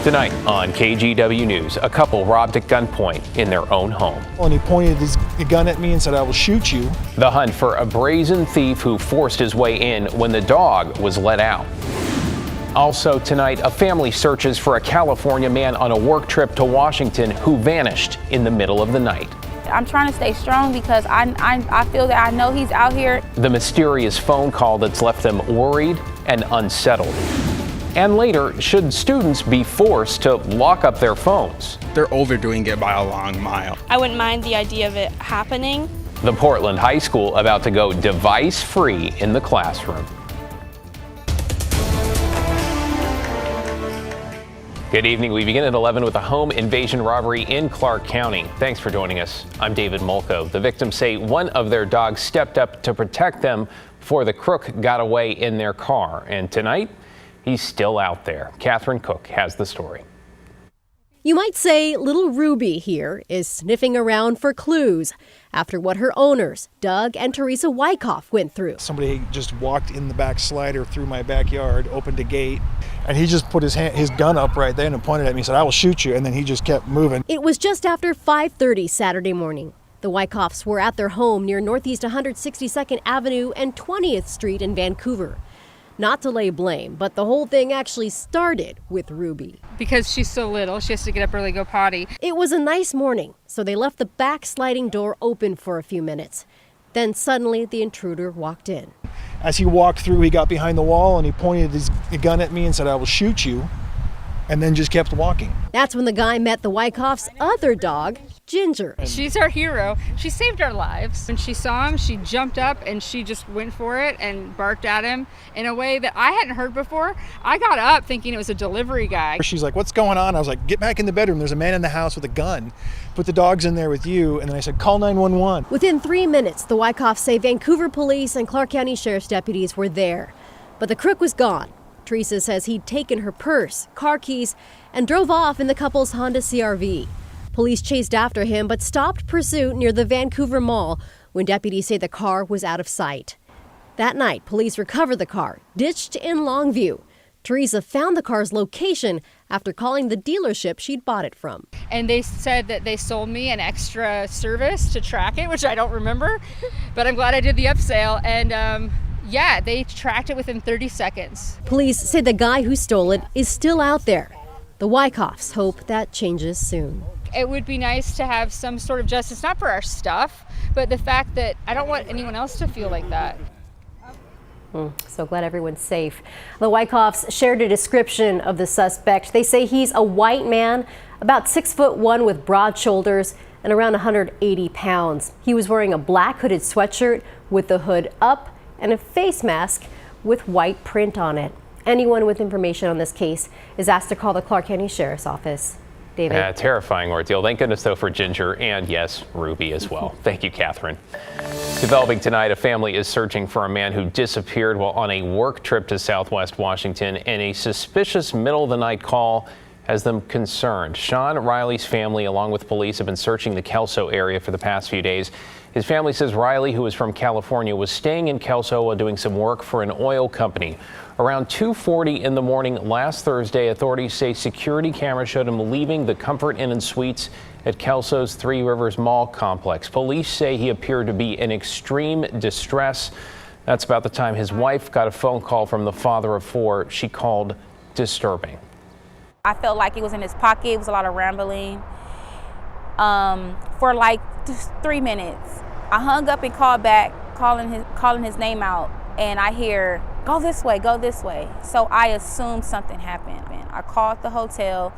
Tonight on KGW News, a couple robbed at gunpoint in their own home. And he pointed his gun at me and said, "I will shoot you." The hunt for a brazen thief who forced his way in when the dog was let out. Also tonight, a family searches for a California man on a work trip to Washington who vanished in the middle of the night. I'm trying to stay strong because I feel that I know he's out here. The mysterious phone call that's left them worried and unsettled. And later, should students be forced to lock up their phones? They're overdoing it by a long mile. I wouldn't mind the idea of it happening. The Portland High School about to go device-free in the classroom. Good evening. We begin at 11 with a home invasion robbery in Clark County. Thanks for joining us. I'm David Molko. The victims say one of their dogs stepped up to protect them before the crook got away in their car. And tonight, he's still out there. Catherine Cook has the story. You might say little Ruby here is sniffing around for clues after what her owners, Doug and Teresa Wyckoff, went through. Somebody just walked in the back slider through my backyard, opened a gate, and he just put his gun up right there and pointed at me and said, "I will shoot you," and then he just kept moving. It was just after 5:30 Saturday morning. The Wyckoffs were at their home near Northeast 162nd Avenue and 20th Street in Vancouver. Not to lay blame, but the whole thing actually started with Ruby. Because she's so little, she has to get up early, go potty. It was a nice morning, so they left the back sliding door open for a few minutes. Then suddenly the intruder walked in. As he walked through, he got behind the wall and he pointed his gun at me and said, "I will shoot you," and then just kept walking. That's when the guy met the Wyckoff's other dog, Ginger. She's our hero. She saved our lives. When she saw him, she jumped up and she just went for it and barked at him in a way that I hadn't heard before. I got up thinking it was a delivery guy. She's like, "What's going on?" I was like, "Get back in the bedroom. There's a man in the house with a gun. Put the dogs in there with you." And then I said, "Call 911. Within 3 minutes, the Wyckoffs say Vancouver police and Clark County Sheriff's deputies were there. But the crook was gone. Teresa says he'd taken her purse, car keys, and drove off in the couple's Honda CR-V. Police chased after him but stopped pursuit near the Vancouver Mall when deputies say the car was out of sight. That night, police recovered the car, ditched in Longview. Teresa found the car's location after calling the dealership she'd bought it from. And they said that they sold me an extra service to track it, which I don't remember, but I'm glad I did the upsell. And yeah, they tracked it within 30 seconds. Police say the guy who stole it is still out there. The Wyckoffs hope that changes soon. It would be nice to have some sort of justice, not for our stuff, but the fact that I don't want anyone else to feel like that. So glad everyone's safe. The Wyckoffs shared a description of the suspect. They say he's a white man, about 6'1" with broad shoulders and around 180 pounds. He was wearing a black hooded sweatshirt with the hood up and a face mask with white print on it. Anyone with information on this case is asked to call the Clark County Sheriff's Office. David? Terrifying ordeal. Thank goodness, though, for Ginger and, yes, Ruby as well. Thank you, Catherine. Developing tonight, a family is searching for a man who disappeared while on a work trip to Southwest Washington, and a suspicious middle-of-the-night call has them concerned. Sean Riley's family, along with police, have been searching the Kelso area for the past few days. His family says Riley, who is from California, was staying in Kelso while doing some work for an oil company. Around 2:40 in the morning last Thursday, authorities say security cameras showed him leaving the Comfort Inn and Suites at Kelso's Three Rivers Mall complex. Police say he appeared to be in extreme distress. That's about the time his wife got a phone call from the father of four she called disturbing. I felt like it was in his pocket. It was a lot of rambling for like just 3 minutes. I hung up and called back, calling his name out, and I hear, "Go this way, go this way." So I assumed something happened. I called the hotel.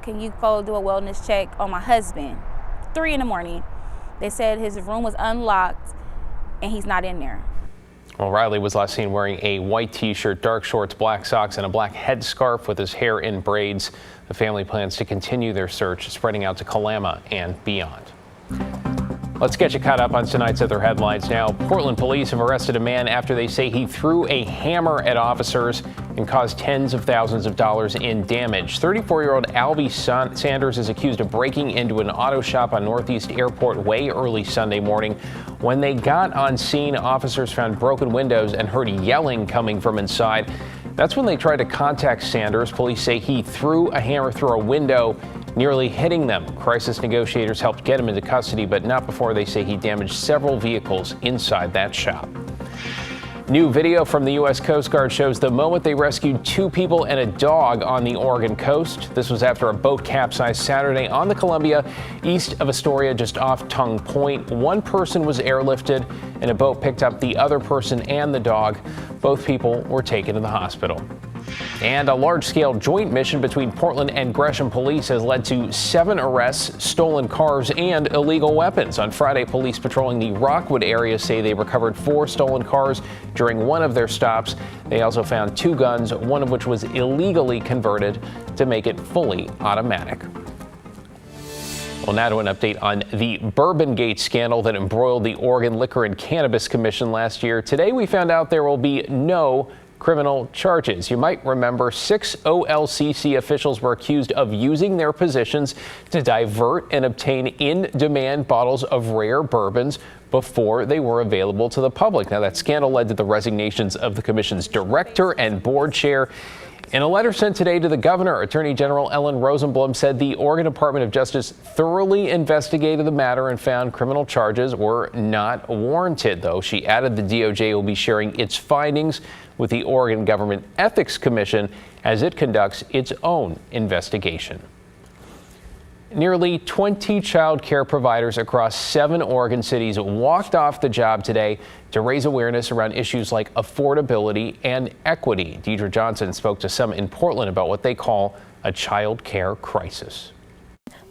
"Can you go do a wellness check on my husband?" 3 in the morning. They said his room was unlocked and he's not in there. Well, Riley was last seen wearing a white t-shirt, dark shorts, black socks, and a black headscarf with his hair in braids. The family plans to continue their search, spreading out to Kalama and beyond. Let's get you caught up on tonight's other headlines now. Portland police have arrested a man after they say he threw a hammer at officers and caused tens of thousands of dollars in damage. 34-year-old Albie Sanders is accused of breaking into an auto shop on Northeast Airport Way early Sunday morning. When they got on scene, officers found broken windows and heard yelling coming from inside. That's when they tried to contact Sanders. Police say he threw a hammer through a window, nearly hitting them. Crisis negotiators helped get him into custody, but not before they say he damaged several vehicles inside that shop. New video from the U.S. Coast Guard shows the moment they rescued 2 people and a dog on the Oregon coast. This was after a boat capsized Saturday on the Columbia east of Astoria, just off Tongue Point. 1 person was airlifted and a boat picked up the other person and the dog. Both people were taken to the hospital. And a large-scale joint mission between Portland and Gresham police has led to 7 arrests, stolen cars, and illegal weapons. On Friday, police patrolling the Rockwood area say they recovered 4 stolen cars during one of their stops. They also found 2 guns, one of which was illegally converted to make it fully automatic. Well, now to an update on the Bourbongate Scandal that embroiled the Oregon Liquor and Cannabis Commission last year. Today, we found out there will be no criminal charges. You might remember 6 OLCC officials were accused of using their positions to divert and obtain in-demand bottles of rare bourbons before they were available to the public. Now, that scandal led to the resignations of the commission's director and board chair. In a letter sent today to the governor, Attorney General Ellen Rosenblum said the Oregon Department of Justice thoroughly investigated the matter and found criminal charges were not warranted, though. She added the DOJ will be sharing its findings with the Oregon Government Ethics Commission as it conducts its own investigation. Nearly 20 child care providers across 7 Oregon cities walked off the job today to raise awareness around issues like affordability and equity. Deidre Johnson spoke to some in Portland about what they call a child care crisis.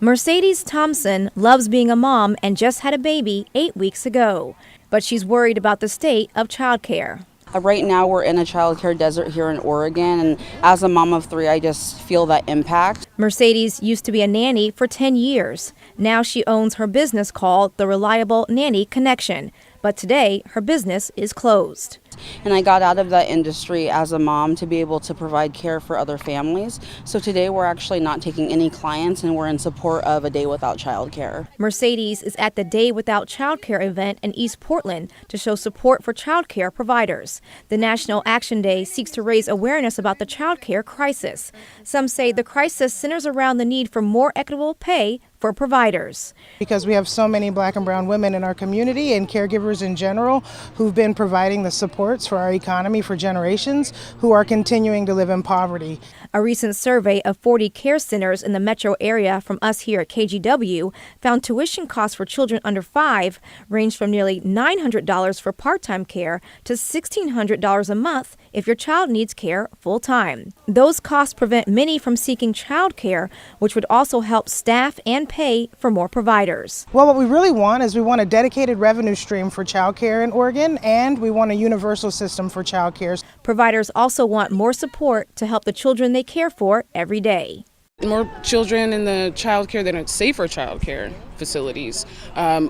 Mercedes Thompson loves being a mom and just had a baby 8 weeks ago, but she's worried about the state of child care. Right now we're in a childcare desert here in Oregon, and as a mom of 3, I just feel that impact. Mercedes used to be a nanny for 10 years. Now she owns her business called The Reliable Nanny Connection, but today her business is closed. And I got out of that industry as a mom to be able to provide care for other families. So today we're actually not taking any clients, and we're in support of a Day Without Childcare. Mercedes is at the Day Without Childcare event in East Portland to show support for childcare providers. The National Action Day seeks to raise awareness about the childcare crisis. Some say the crisis centers around the need for more equitable pay for providers. Because we have so many Black and brown women in our community and caregivers in general who've been providing the supports for our economy for generations, who are continuing to live in poverty. A recent survey of 40 care centers in the metro area from us here at KGW found tuition costs for children under 5 range from nearly $900 for part-time care to $1,600 a month if your child needs care full-time. Those costs prevent many from seeking child care, which would also help staff and pay for more providers. Well, what we really want is we want a dedicated revenue stream for child care in Oregon, and we want a universal system for child care. Providers also want more support to help the children they care for every day. More children in the child care that are safer child care facilities,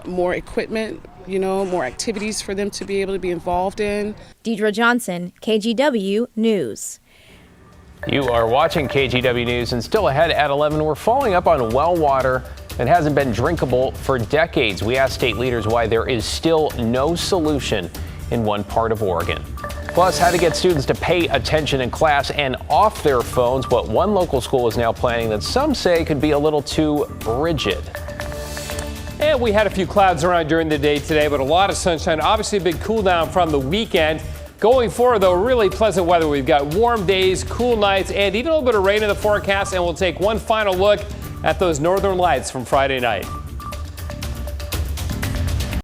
more equipment, more activities for them to be able to be involved in. Deidre Johnson, KGW News. You are watching KGW News, and still ahead at 11, we're following up on well water that hasn't been drinkable for decades. We asked state leaders why there is still no solution in one part of Oregon. Plus, how to get students to pay attention in class and off their phones, what one local school is now planning that some say could be a little too rigid. And we had a few clouds around during the day today, but a lot of sunshine. Obviously a big cool down from the weekend. Going forward, though, really pleasant weather. We've got warm days, cool nights, and even a little bit of rain in the forecast. And we'll take one final look at those northern lights from Friday night.